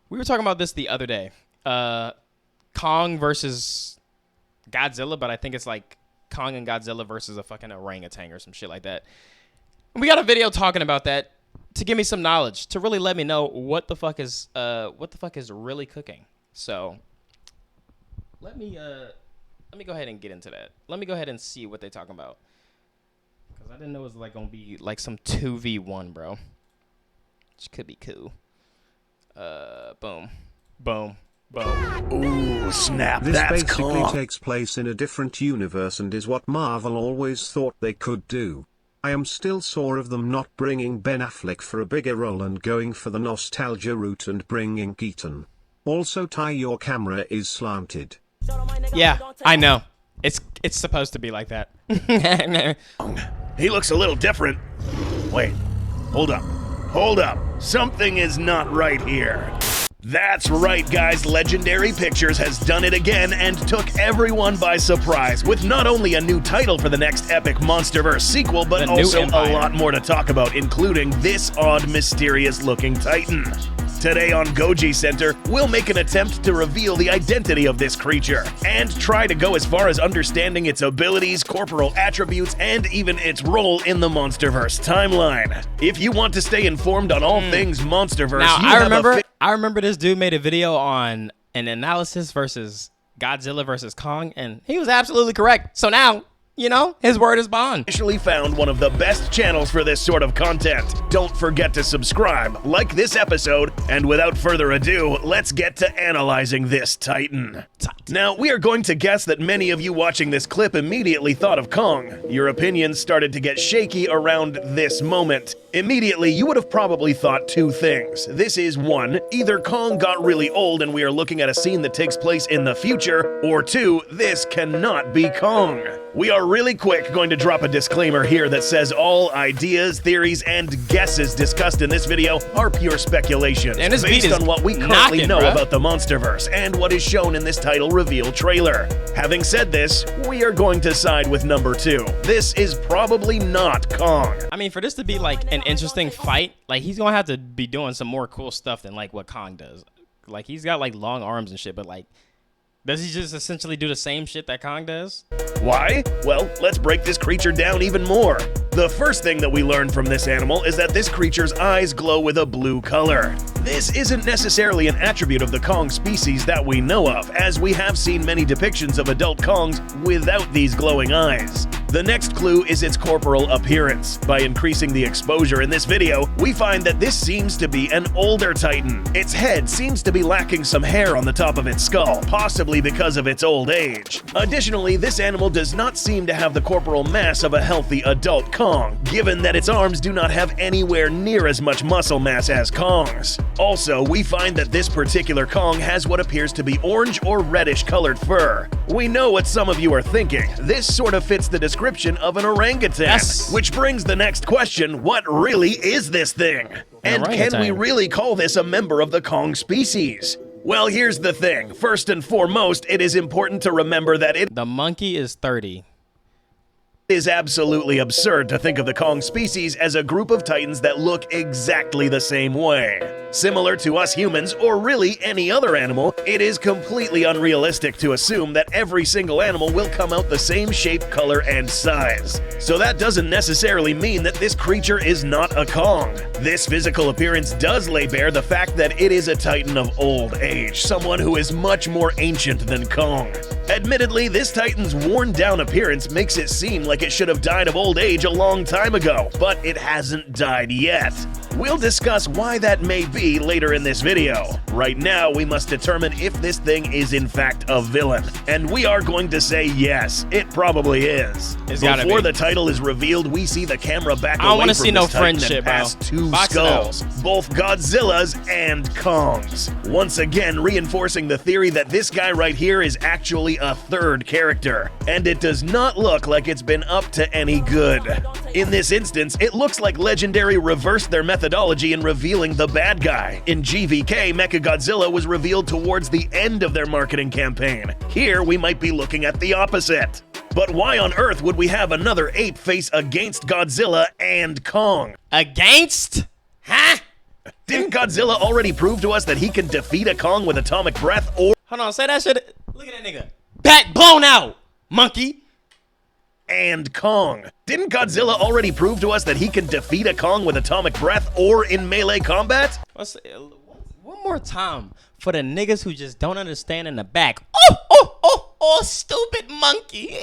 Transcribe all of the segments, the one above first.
We were talking about this the other day. Kong versus Godzilla, but I think it's like Kong and Godzilla versus a fucking orangutan or some shit like that. We got a video talking about that to give me some knowledge, to really let me know what the fuck is really cooking. So let me go ahead and get into that. Let me go ahead and see what they're talking about, because I didn't know it was like gonna be like some 2v1, bro. Which could be cool. Boom, boom, boom. Ooh, snap! This That's basically cool. takes place in a different universe and is what Marvel always thought they could do. I am still sore of them not bringing Ben Affleck for a bigger role and going for the nostalgia route and bringing Keaton. Also, Ty, your camera is slanted. Yeah, I know. It's supposed to be like that. He looks a little different. Wait, hold up. Hold up. Something is not right here. That's right, guys. Legendary Pictures has done it again and took everyone by surprise with not only a new title for the next epic MonsterVerse sequel, but also a lot more to talk about, including this odd, mysterious-looking Titan. Today on Goji Center, we'll make an attempt to reveal the identity of this creature and try to go as far as understanding its abilities, corporal attributes, and even its role in the MonsterVerse timeline. If you want to stay informed on all things MonsterVerse, now I remember this dude made a video on an analysis versus Godzilla versus Kong, and he was absolutely correct. So now, you know, his word is bond. Officially found one of the best channels for this sort of content. Don't forget to subscribe, like this episode, and without further ado, let's get to analyzing this Titan. Now, we are going to guess that many of you watching this clip immediately thought of Kong. Your opinions started to get shaky around this moment. Immediately, you would have probably thought two things. This is one, either Kong got really old and we are looking at a scene that takes place in the future, or two, this cannot be Kong. We are really quick going to drop a disclaimer here that says all ideas, theories, and guesses discussed in this video are pure speculation, and based on what we currently know about the MonsterVerse and what is shown in this title reveal trailer. Having said this, we are going to side with number 2. This is probably not Kong. I mean, for this to be like an interesting fight, like he's gonna have to be doing some more cool stuff than like what Kong does. Like he's got like long arms and shit, but like, does he just essentially do the same shit that Kong does? Why? Well, let's break this creature down even more. The first thing that we learn from this animal is that this creature's eyes glow with a blue color. This isn't necessarily an attribute of the Kong species that we know of, as we have seen many depictions of adult Kongs without these glowing eyes. The next clue is its corporal appearance. By increasing the exposure in this video, we find that this seems to be an older Titan. Its head seems to be lacking some hair on the top of its skull, possibly because of its old age. Additionally, this animal does not seem to have the corporal mass of a healthy adult Kong, given that its arms do not have anywhere near as much muscle mass as Kong's. Also, we find that this particular Kong has what appears to be orange or reddish colored fur. We know what some of you are thinking. This sort of fits the description of an orangutan. Yes. Which brings the next question, what really is this thing? And can we really call this a member of the Kong species? Well, here's the thing. First and foremost, it is important to remember that the monkey is 30. It is absolutely absurd to think of the Kong species as a group of titans that look exactly the same way. Similar to us humans, or really any other animal, it is completely unrealistic to assume that every single animal will come out the same shape, color, and size. So that doesn't necessarily mean that this creature is not a Kong. This physical appearance does lay bare the fact that it is a titan of old age, someone who is much more ancient than Kong. Admittedly, this titan's worn-down appearance makes it seem like it should have died of old age a long time ago, but it hasn't died yet. We'll discuss why that may be later in this video. Right now, we must determine if this thing is in fact a villain. And we are going to say yes, it probably is. Before the title is revealed, we see the camera back away from this titan and past two skulls, both Godzilla's and Kong's. Once again, reinforcing the theory that this guy right here is actually a third character. And it does not look like it's been up to any good. In this instance, it looks like Legendary reversed their methodology in revealing the bad guy. In GVK, Mechagodzilla was revealed towards the end of their marketing campaign. Here, we might be looking at the opposite. But why on earth would we have another ape face against Godzilla and Kong? Against? Huh? Didn't Godzilla already prove to us that he can defeat a Kong with atomic breath or Hold on, say that shit. Look at that nigga. Back blown out, monkey. and Kong? Didn't Godzilla already prove to us that he can defeat a Kong with atomic breath or in melee combat? One more time for the niggas who just don't understand in the back. Oh, stupid monkey.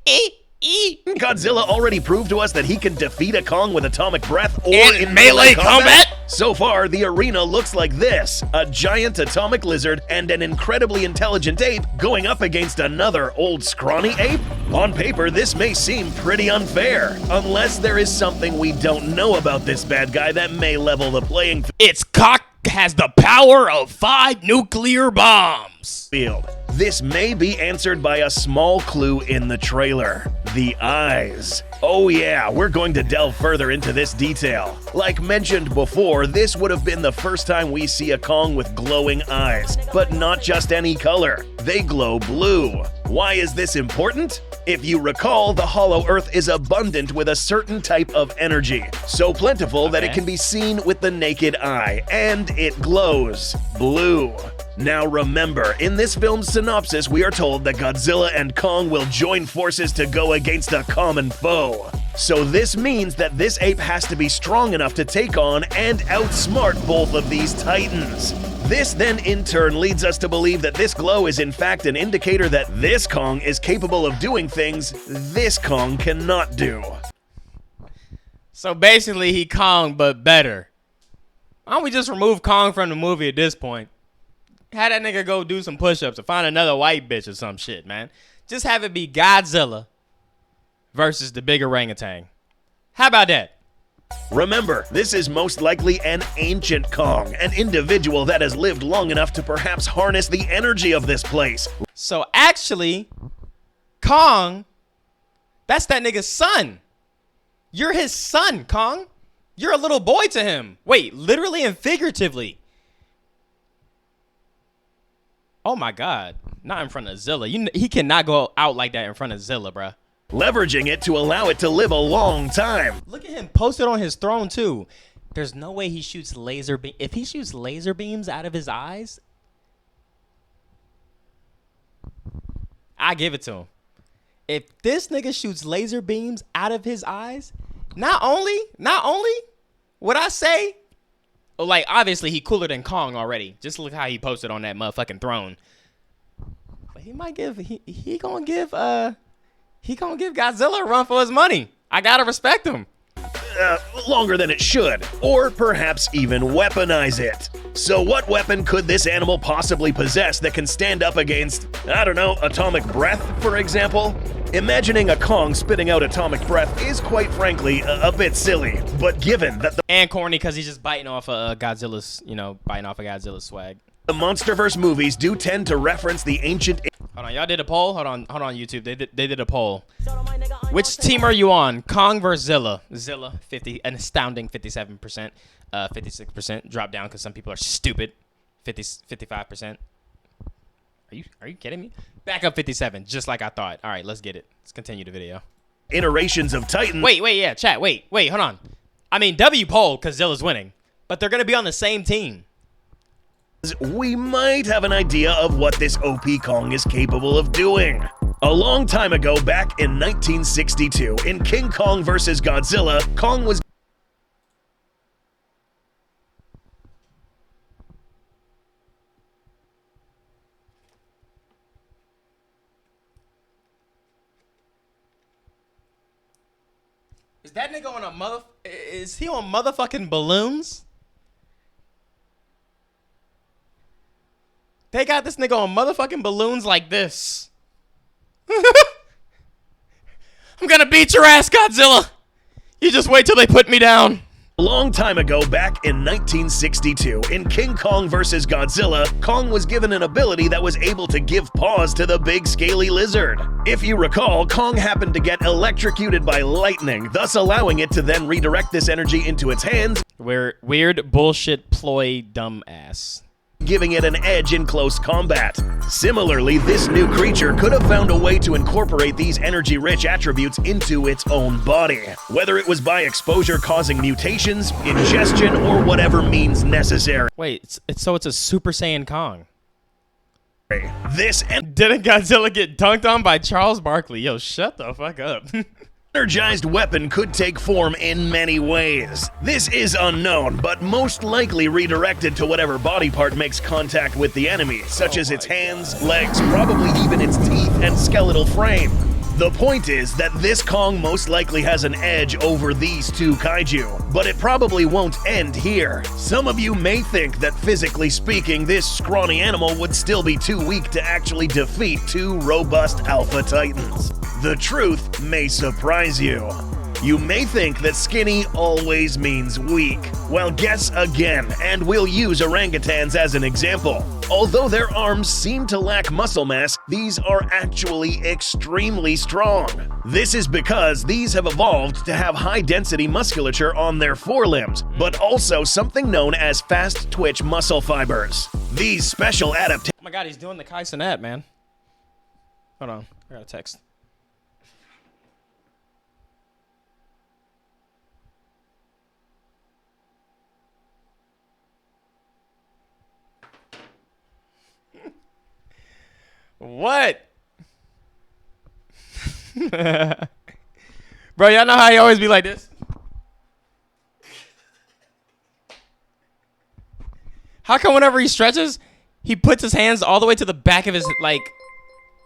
Didn't Godzilla already prove to us that he can defeat a Kong with atomic breath or And in melee combat? So far, the arena looks like this: a giant atomic lizard and an incredibly intelligent ape going up against another old scrawny ape? On paper, this may seem pretty unfair, unless there is something we don't know about this bad guy that may level the playing Its cock has the power of 5 nuclear bombs. field. This may be answered by a small clue in the trailer: the eyes. Oh yeah, we're going to delve further into this detail. Like mentioned before, this would have been the first time we see a Kong with glowing eyes, but not just any color. They glow blue. Why is this important? If you recall, the Hollow Earth is abundant with a certain type of energy, so plentiful that it can be seen with the naked eye, and it glows blue. Now remember, in this film's synopsis, we are told that Godzilla and Kong will join forces to go against a common foe. So this means that this ape has to be strong enough to take on and outsmart both of these titans. This then in turn leads us to believe that this glow is in fact an indicator that this Kong is capable of doing things this Kong cannot do. So basically, he Kong, but better. Why don't we just remove Kong from the movie at this point? Have that nigga go do some push-ups or find another white bitch or some shit, man. Just have it be Godzilla versus the big orangutan. How about that? Remember, this is most likely an ancient Kong, an individual that has lived long enough to perhaps harness the energy of this place. So actually, Kong, that's that nigga's son. You're his son, Kong. You're a little boy to him. Wait, literally and figuratively. Oh my God, not in front of Zilla. He cannot go out like that in front of Zilla, bruh. Leveraging it to allow it to live a long time. Look at him posted on his throne too. There's no way he shoots laser beam. If he shoots laser beams out of his eyes, I give it to him. If this nigga shoots laser beams out of his eyes, not only would I say, like, obviously he cooler than Kong already. Just look how he posted on that motherfucking throne. But he might give he gonna give Godzilla a run for his money. I gotta respect him. Longer than it should, or perhaps even weaponize it. So what weapon could this animal possibly possess that can stand up against, I don't know, atomic breath, for example? Imagining a Kong spitting out atomic breath is quite frankly a bit silly, but given that And corny because he's just biting off Godzilla's swag. the MonsterVerse movies do tend to reference the ancient... Hold on, y'all did a poll? Hold on, YouTube. They did a poll. Which team are you on? Kong versus Zilla. Zilla, an astounding 57%. 56% drop down because some people are stupid. 55%. Are you kidding me? Back up 57, just like I thought. All right, let's get it. Let's continue the video. iterations of Titan. Wait, yeah, chat. Wait, hold on. I mean, W poll because Zilla's winning, but they're gonna be on the same team. We might have an idea of what this OP Kong is capable of doing. A long time ago, back in 1962, in King Kong vs. Godzilla, Kong was Is that nigga on is he on motherfucking balloons? They got this nigga on motherfucking balloons like this. I'm gonna beat your ass, Godzilla. You just wait till they put me down. A long time ago, back in 1962, in King Kong vs. Godzilla, Kong was given an ability that was able to give paws to the big scaly lizard. If you recall, Kong happened to get electrocuted by lightning, thus allowing it to then redirect this energy into its hands. Weird bullshit ploy dumbass. giving it an edge in close combat. Similarly, this new creature could have found a way to incorporate these energy-rich attributes into its own body, whether it was by exposure causing mutations, ingestion, or whatever means necessary. Wait, so it's a Super Saiyan Kong. This Didn't Godzilla get dunked on by Charles Barkley? Yo, shut the fuck up. energized weapon could take form in many ways. This is unknown, but most likely redirected to whatever body part makes contact with the enemy, such as its hands, legs, probably even its teeth and skeletal frame. The point is that this Kong most likely has an edge over these two kaiju, but it probably won't end here. Some of you may think that physically speaking, this scrawny animal would still be too weak to actually defeat two robust Alpha Titans. The truth may surprise you. You may think that skinny always means weak. Well, guess again, and we'll use orangutans as an example. Although their arms seem to lack muscle mass, these are actually extremely strong. This is because these have evolved to have high-density musculature on their forelimbs, but also something known as fast-twitch muscle fibers. These special adaptations... Oh my god, he's doing the Kai Cenat, man. Hold on, I got a text. What? Bro, y'all know how he always be like this? How come whenever he stretches, he puts his hands all the way to the back of his, like,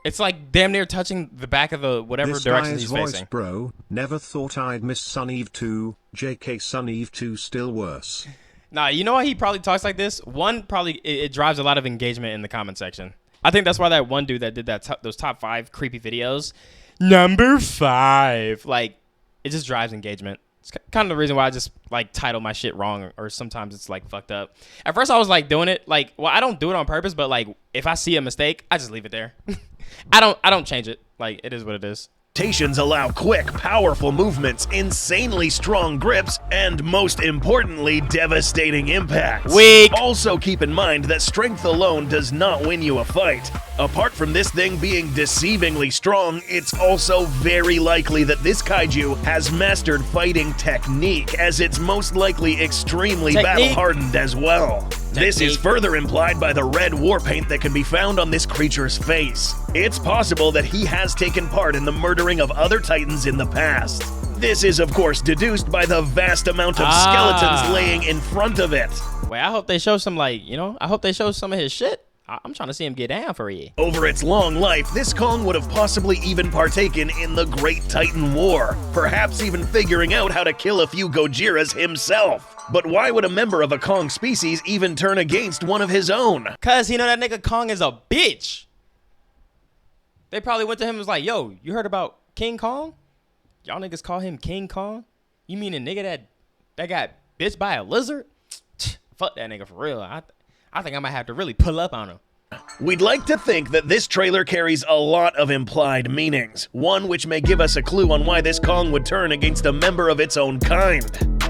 it's like damn near touching the back of the whatever This direction guy's he's voice, facing. bro. Never thought I'd miss Sun Eve 2. JK Sun Eve 2 still worse. Nah, you know why he probably talks like this? One, probably it drives a lot of engagement in the comment section. I think that's why that one dude that did that those top 5 creepy videos, number 5, like, it just drives engagement. It's kind of the reason why I just like title my shit wrong, or sometimes it's like fucked up. At first I was like doing it like, well, I don't do it on purpose, but like if I see a mistake, I just leave it there. I don't change it. Like, it is what it is. allow quick, powerful movements, insanely strong grips, and most importantly, devastating impacts. Weak. Also keep in mind that strength alone does not win you a fight. Apart from this thing being deceivingly strong, it's also very likely that this kaiju has mastered fighting technique, as it's most likely extremely battle-hardened as well. This is further implied by the red war paint that can be found on this creature's face. It's possible that he has taken part in the murdering of other titans in the past. This is, of course, deduced by the vast amount of skeletons laying in front of it. Wait, I hope they show some, like, you know, I hope they show some of his shit. I'm trying to see him get down for you. Over its long life, this Kong would have possibly even partaken in the Great Titan War, perhaps even figuring out how to kill a few Gojiras himself. But why would a member of a Kong species even turn against one of his own? Cause he know that nigga Kong is a bitch. They probably went to him and was like, yo, you heard about King Kong? Y'all niggas call him King Kong? You mean a nigga that got bitched by a lizard? Fuck that nigga for real. I think I might have to really pull up on him. We'd like to think that this trailer carries a lot of implied meanings, one which may give us a clue on why this Kong would turn against a member of its own kind.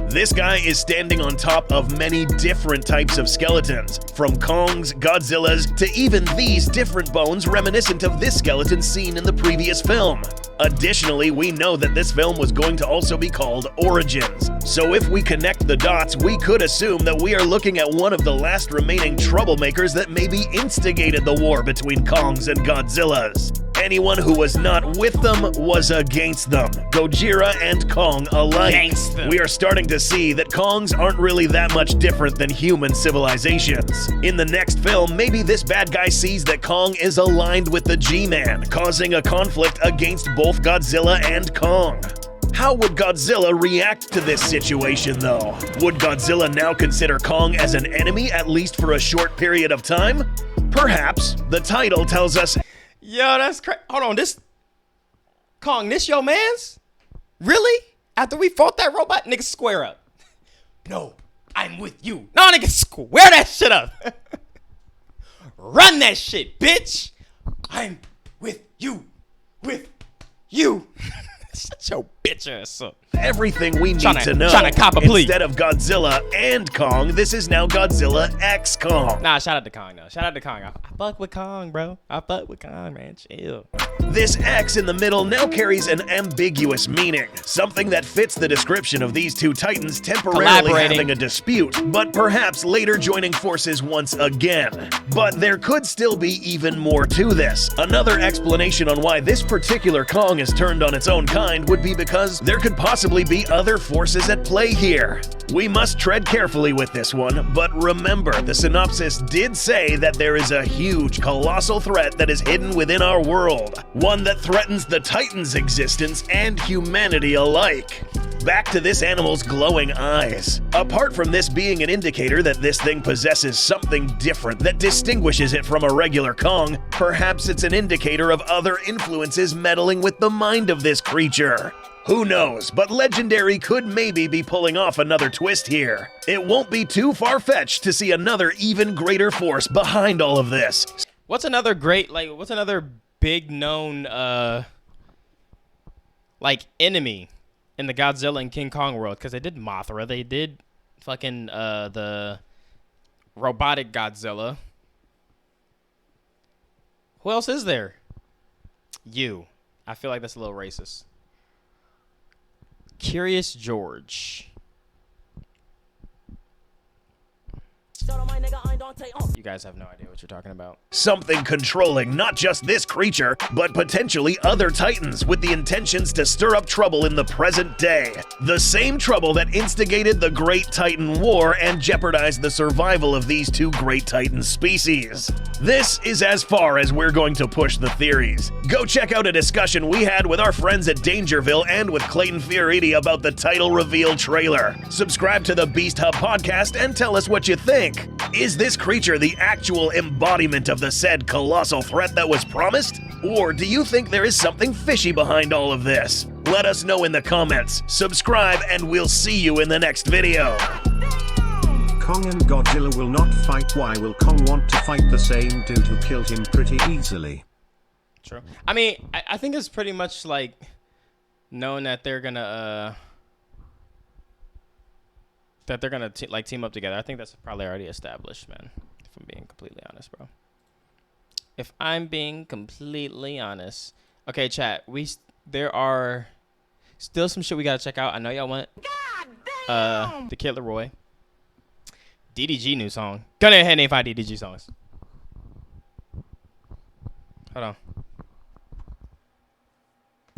This guy is standing on top of many different types of skeletons, from Kongs, Godzillas, to even these different bones reminiscent of this skeleton seen in the previous film. Additionally, we know that this film was going to also be called Origins, so if we connect the dots, we could assume that we are looking at one of the last remaining troublemakers that maybe instigated the war between Kongs and Godzillas. Anyone who was not with them was against them, Gojira and Kong alike. We are starting to see that Kongs aren't really that much different than human civilizations. In the next film, maybe this bad guy sees that Kong is aligned with the G-Man, causing a conflict against both Godzilla and Kong. How would Godzilla react to this situation, though? Would Godzilla now consider Kong as an enemy, at least for a short period of time? Perhaps. The title tells us... Yo, that's crazy. Hold on, this Kong, this your mans? Really? After we fought that robot, nigga, square up. No, I'm with you. No, nigga, square that shit up. Run that shit, bitch. I'm with you. With you. Shut your bitch ass up. everything we need to know. Tryna cop a plea. Instead of Godzilla and Kong, this is now Godzilla X Kong. Nah, shout out to Kong, though. Shout out to Kong. I fuck with Kong, bro. I fuck with Kong, man. Chill. This X in the middle now carries an ambiguous meaning, something that fits the description of these two titans temporarily having a dispute, but perhaps later joining forces once again. But there could still be even more to this. Another explanation on why this particular Kong is turned on its own kind would be because there could possibly be other forces at play here. We must tread carefully with this one, but remember, the synopsis did say that there is a huge, colossal threat that is hidden within our world, one that threatens the Titan's existence and humanity alike. Back to this animal's glowing eyes. Apart from this being an indicator that this thing possesses something different that distinguishes it from a regular Kong, perhaps it's an indicator of other influences meddling with the mind of this creature. Who knows, but Legendary could maybe be pulling off another twist here. It won't be too far-fetched to see another even greater force behind all of this. What's another big known enemy in the Godzilla and King Kong world? Because they did Mothra, they did fucking the robotic Godzilla. Who else is there? You. I feel like that's a little racist. Curious George. You guys have no idea what you're talking about. Something controlling not just this creature, but potentially other titans with the intentions to stir up trouble in the present day. The same trouble that instigated the Great Titan War and jeopardized the survival of these two Great Titan species. This is as far as we're going to push the theories. Go check out a discussion we had with our friends at Dangerville and with Clayton Fioriti about the title reveal trailer. Subscribe to the Beast Hub podcast and tell us what you think. Is this creature the actual embodiment of the said colossal threat that was promised? Or do you think there is something fishy behind all of this? Let us know in the comments. Subscribe and we'll see you in the next video. Kong and Godzilla will not fight. Why will Kong want to fight the same dude who killed him pretty easily? True. I mean, I think it's pretty much like known that they're gonna team up together. I think that's probably already established, man. If I'm being completely honest, bro. If I'm being completely honest. Okay, chat. There are still some shit we gotta check out. I know y'all want the Kid Leroy. DDG new song. Go ahead and name 5 DDG songs. Hold on.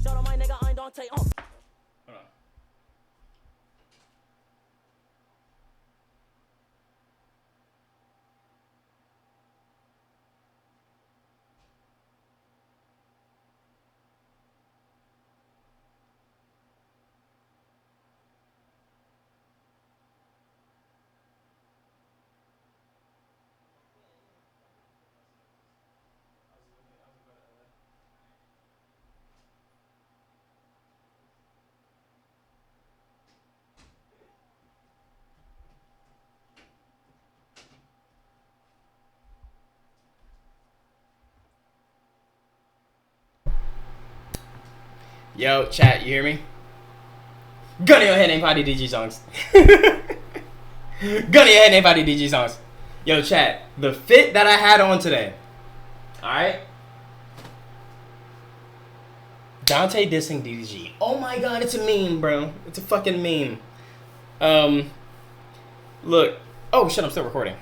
Shout out my nigga ImDontai. Hold on. Yo, chat, you hear me? Gun in your head, name 5 DDG songs. Gun in your head, name 5 DDG songs. Yo, chat, the fit that I had on today. Alright? Dante dissing DDG. Oh my god, it's a meme, bro. It's a fucking meme. Look. Oh, shit, I'm still recording.